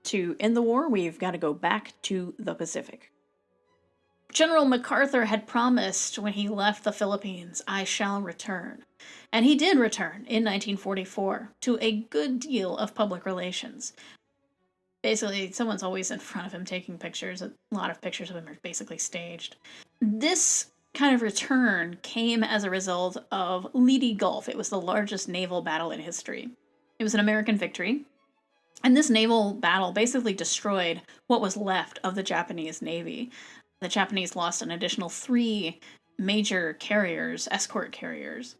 to end the war, we've got to go back to the Pacific. General MacArthur had promised when he left the Philippines, "I shall return." And he did return in 1944 to a good deal of public relations. Basically, someone's always in front of him taking pictures. A lot of pictures of him are basically staged. This kind of return came as a result of Leyte Gulf. It was the largest naval battle in history. It was an American victory. And this naval battle basically destroyed what was left of the Japanese Navy. The Japanese lost an additional 3 major carriers, escort carriers.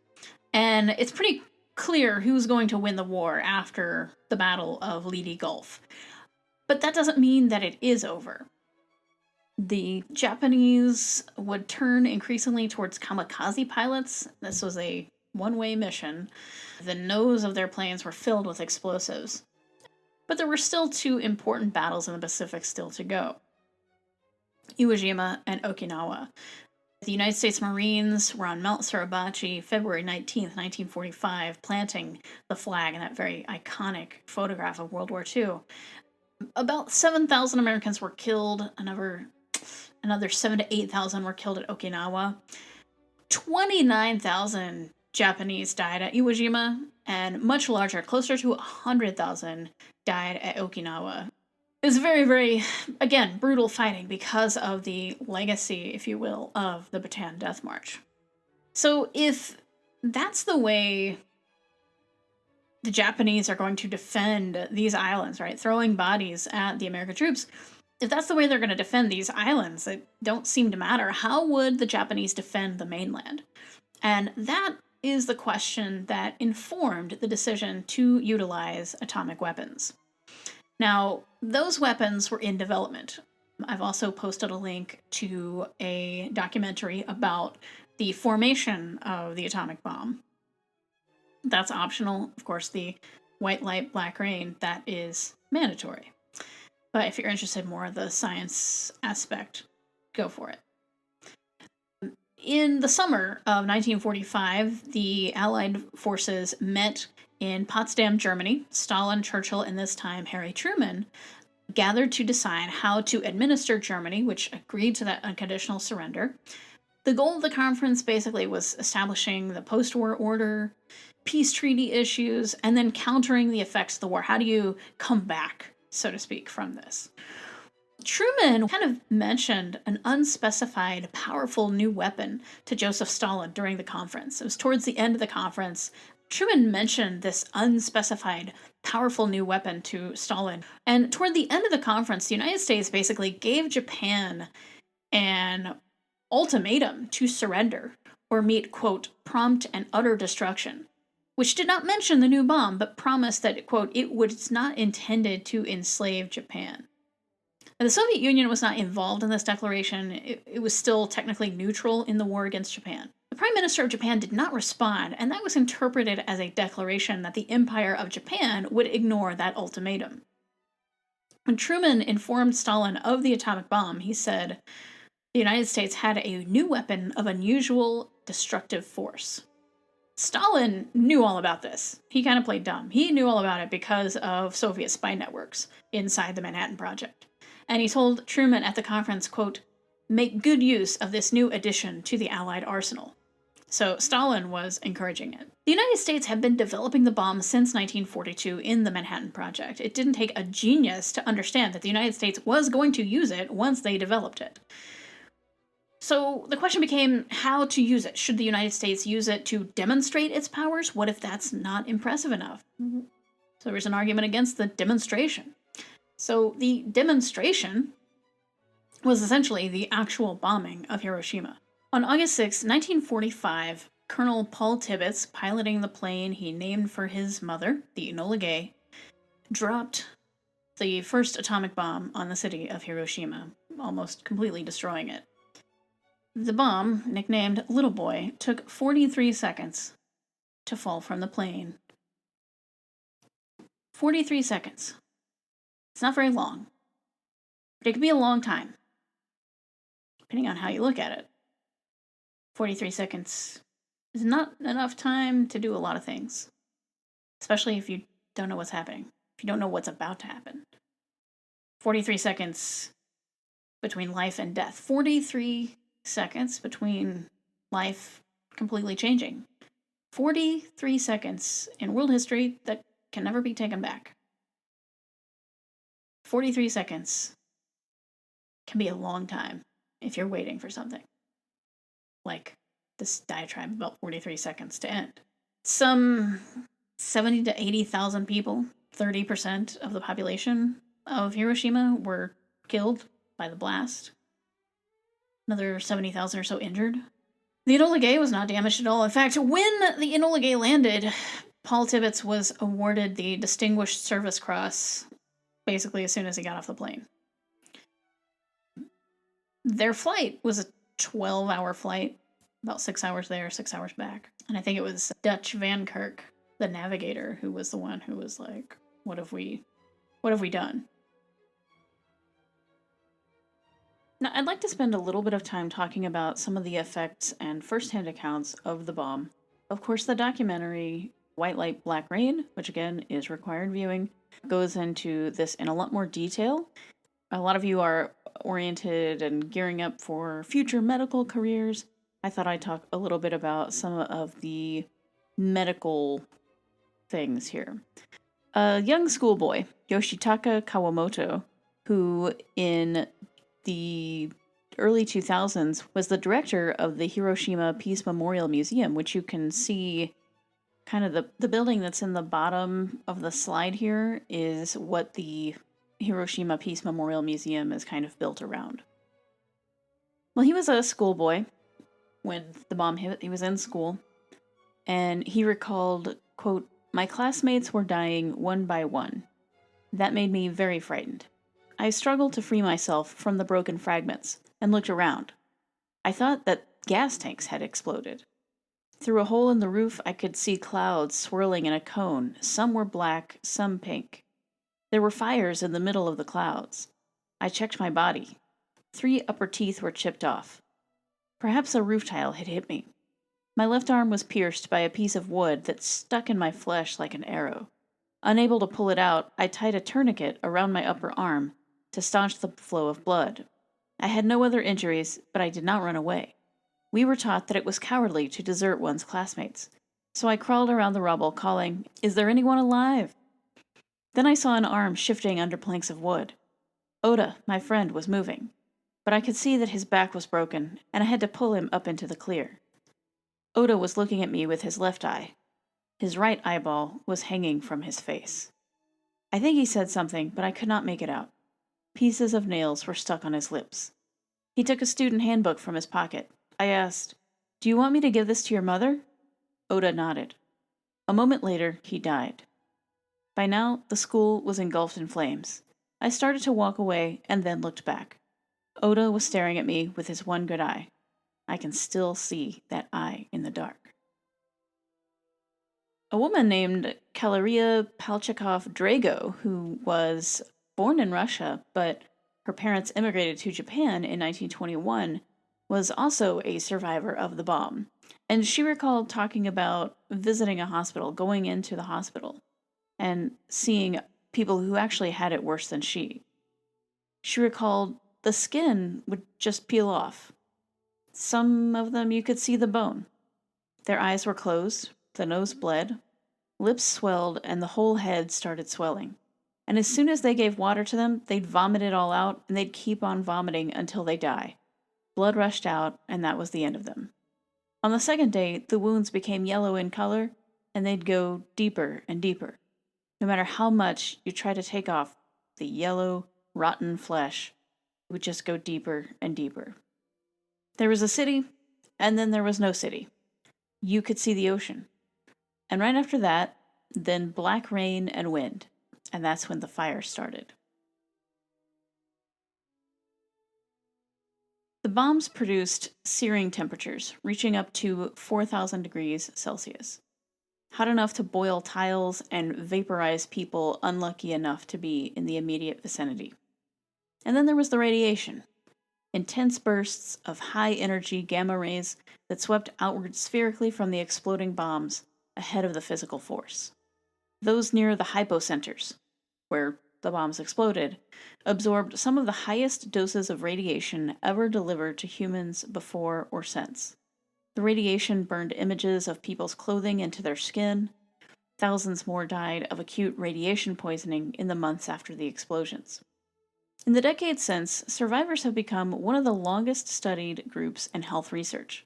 And it's pretty clear who's going to win the war after the Battle of Leyte Gulf. But that doesn't mean that it is over. The Japanese would turn increasingly towards kamikaze pilots. This was a one-way mission. The nose of their planes were filled with explosives. But there were still 2 important battles in the Pacific still to go: Iwo Jima and Okinawa. The United States Marines were on Mount Suribachi February 19th, 1945, planting the flag in that very iconic photograph of World War II. About 7,000 Americans were killed. Another 7,000 to 8,000 were killed at Okinawa. 29,000 Japanese died at Iwo Jima, and much larger, closer to 100,000, died at Okinawa. It was very, very, again, brutal fighting because of the legacy, if you will, of the Bataan Death March. So if that's the way the Japanese are going to defend these islands, right, throwing bodies at the American troops, if that's the way they're going to defend these islands that don't seem to matter, how would the Japanese defend the mainland? And that is the question that informed the decision to utilize atomic weapons. Now, those weapons were in development. I've also posted a link to a documentary about the formation of the atomic bomb. That's optional. Of course, the white light, black rain, that is mandatory. But if you're interested more in the science aspect, go for it. In the summer of 1945, the Allied forces met in Potsdam, Germany. Stalin, Churchill, and this time Harry Truman gathered to decide how to administer Germany, which agreed to that unconditional surrender. The goal of the conference basically was establishing the post-war order, peace treaty issues, and then countering the effects of the war. How do you come back, so to speak, from this? Truman kind of mentioned an unspecified, powerful new weapon to Joseph Stalin during the conference. It was towards the end of the conference. Truman mentioned this unspecified, powerful new weapon to Stalin. And toward the end of the conference, the United States basically gave Japan an ultimatum to surrender or meet, quote, prompt and utter destruction, which did not mention the new bomb, but promised that, quote, it was not intended to enslave Japan. Now, the Soviet Union was not involved in this declaration. It was still technically neutral in the war against Japan. The Prime Minister of Japan did not respond, and that was interpreted as a declaration that the Empire of Japan would ignore that ultimatum. When Truman informed Stalin of the atomic bomb, he said the United States had a new weapon of unusual destructive force. Stalin knew all about this. He kind of played dumb. He knew all about it because of Soviet spy networks inside the Manhattan Project. And he told Truman at the conference, quote, "Make good use of this new addition to the Allied arsenal." So Stalin was encouraging it. The United States had been developing the bomb since 1942 in the Manhattan Project. It didn't take a genius to understand that the United States was going to use it once they developed it. So the question became how to use it. Should the United States use it to demonstrate its powers? What if that's not impressive enough? So there was an argument against the demonstration. So the demonstration was essentially the actual bombing of Hiroshima. On August 6, 1945, Colonel Paul Tibbets, piloting the plane he named for his mother, the Enola Gay, dropped the first atomic bomb on the city of Hiroshima, almost completely destroying it. The bomb, nicknamed Little Boy, took 43 seconds to fall from the plane. 43 seconds. It's not very long, but it could be a long time, depending on how you look at it. 43 seconds is not enough time to do a lot of things, especially if you don't know what's happening, if you don't know what's about to happen. 43 seconds between life and death. 43 seconds between life completely changing. 43 seconds in world history that can never be taken back. 43 seconds can be a long time if you're waiting for something. Like this diatribe about 43 seconds to end. Some 70 to 80,000 people, 30% of the population of Hiroshima, were killed by the blast. Another 70,000 or so injured. The Enola Gay was not damaged at all. In fact, when the Enola Gay landed, Paul Tibbets was awarded the Distinguished Service Cross basically as soon as he got off the plane. Their flight was a 12-hour flight, about 6 hours there, 6 hours back. And I think it was Dutch Van Kirk, the navigator, who was the one who was like, what have we done? Now, I'd like to spend a little bit of time talking about some of the effects and firsthand accounts of the bomb. Of course, the documentary White Light, Black Rain, which again is required viewing, goes into this in a lot more detail. A lot of you are oriented and gearing up for future medical careers. I thought I'd talk a little bit about some of the medical things here. A young schoolboy, Yoshitaka Kawamoto, who in the early 2000s was the director of the Hiroshima Peace Memorial Museum, which you can see kind of the building that's in the bottom of the slide here is what the Hiroshima Peace Memorial Museum is kind of built around. Well, he was a schoolboy when the bomb hit. He was in school, and he recalled, quote, "My classmates were dying one by one. That made me very frightened. I struggled to free myself from the broken fragments and looked around. I thought that gas tanks had exploded. Through a hole in the roof, I could see clouds swirling in a cone. Some were black, some pink. There were fires in the middle of the clouds. I checked my body. 3 upper teeth were chipped off. Perhaps a roof tile had hit me. My left arm was pierced by a piece of wood that stuck in my flesh like an arrow. Unable to pull it out, I tied a tourniquet around my upper arm to staunch the flow of blood. I had no other injuries, but I did not run away. We were taught that it was cowardly to desert one's classmates, so I crawled around the rubble, calling, 'Is there anyone alive?' Then I saw an arm shifting under planks of wood. Oda, my friend, was moving, but I could see that his back was broken, and I had to pull him up into the clear. Oda was looking at me with his left eye. His right eyeball was hanging from his face. I think he said something, but I could not make it out. Pieces of nails were stuck on his lips. He took a student handbook from his pocket. I asked, 'Do you want me to give this to your mother?' Oda nodded. A moment later, he died. By now, the school was engulfed in flames. I started to walk away and then looked back. Oda was staring at me with his one good eye. I can still see that eye in the dark." A woman named Kalaria Palchakov Drago, who was born in Russia, but her parents immigrated to Japan in 1921, was also a survivor of the bomb. And she recalled talking about visiting a hospital, going into the hospital, and seeing people who actually had it worse than she. She recalled the skin would just peel off. Some of them you could see the bone. Their eyes were closed, the nose bled, lips swelled, and the whole head started swelling. And as soon as they gave water to them, they'd vomit it all out, and they'd keep on vomiting until they die. Blood rushed out, and that was the end of them. On the second day, the wounds became yellow in color, and they'd go deeper and deeper. No matter how much you try to take off the yellow, rotten flesh, it would just go deeper and deeper. There was a city, and then there was no city. You could see the ocean. And right after that, then black rain and wind. And that's when the fire started. The bombs produced searing temperatures, reaching up to 4,000 degrees Celsius. Hot enough to boil tiles and vaporize people unlucky enough to be in the immediate vicinity. And then there was the radiation. Intense bursts of high-energy gamma rays that swept outward spherically from the exploding bombs ahead of the physical force. Those near the hypocenters, where the bombs exploded, absorbed some of the highest doses of radiation ever delivered to humans before or since. The radiation burned images of people's clothing into their skin. Thousands more died of acute radiation poisoning in the months after the explosions. In the decades since, survivors have become one of the longest studied groups in health research.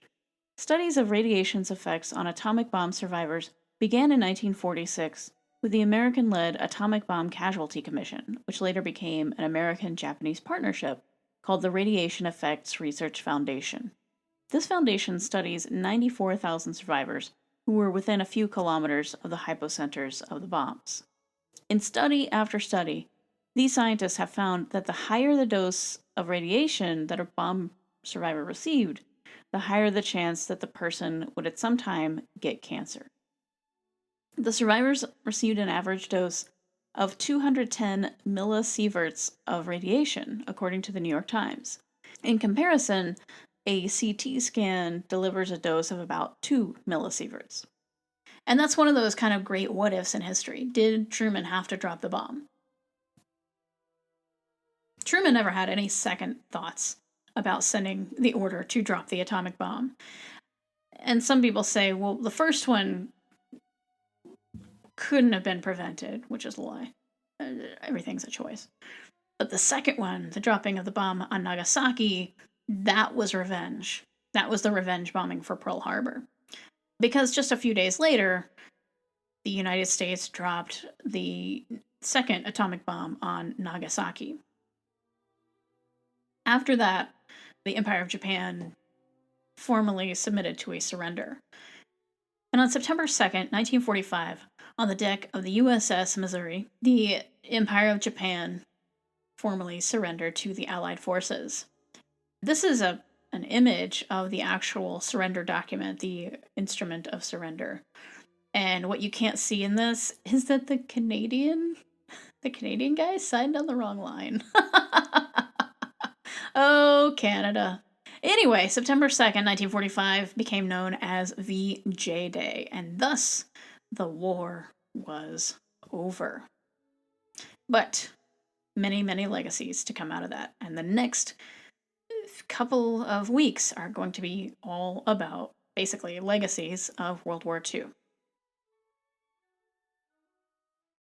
Studies of radiation's effects on atomic bomb survivors began in 1946 with the American led Atomic Bomb Casualty Commission, which later became an American Japanese partnership called the Radiation Effects Research Foundation. This foundation studies 94,000 survivors who were within a few kilometers of the hypocenters of the bombs. In study after study, these scientists have found that the higher the dose of radiation that a bomb survivor received, the higher the chance that the person would at some time get cancer. The survivors received an average dose of 210 millisieverts of radiation, according to the New York Times. In comparison, a CT scan delivers a dose of about 2 millisieverts. And that's one of those kind of great what ifs in history. Did Truman have to drop the bomb? Truman never had any second thoughts about sending the order to drop the atomic bomb. And some people say, well, the first one couldn't have been prevented, which is a lie. Everything's a choice. But the second one, the dropping of the bomb on Nagasaki, that was revenge. That was the revenge bombing for Pearl Harbor. Because just a few days later, the United States dropped the second atomic bomb on Nagasaki. After that, the Empire of Japan formally submitted to a surrender. And on September 2nd, 1945, on the deck of the USS Missouri, the Empire of Japan formally surrendered to the Allied forces. This is an image of the actual surrender document, the instrument of surrender. And what you can't see in this is that the Canadian guy signed on the wrong line. Oh, Canada. Anyway, September 2nd, 1945 became known as VJ Day, and thus the war was over. But many, many legacies to come out of that. And the next couple of weeks are going to be all about basically legacies of World War II.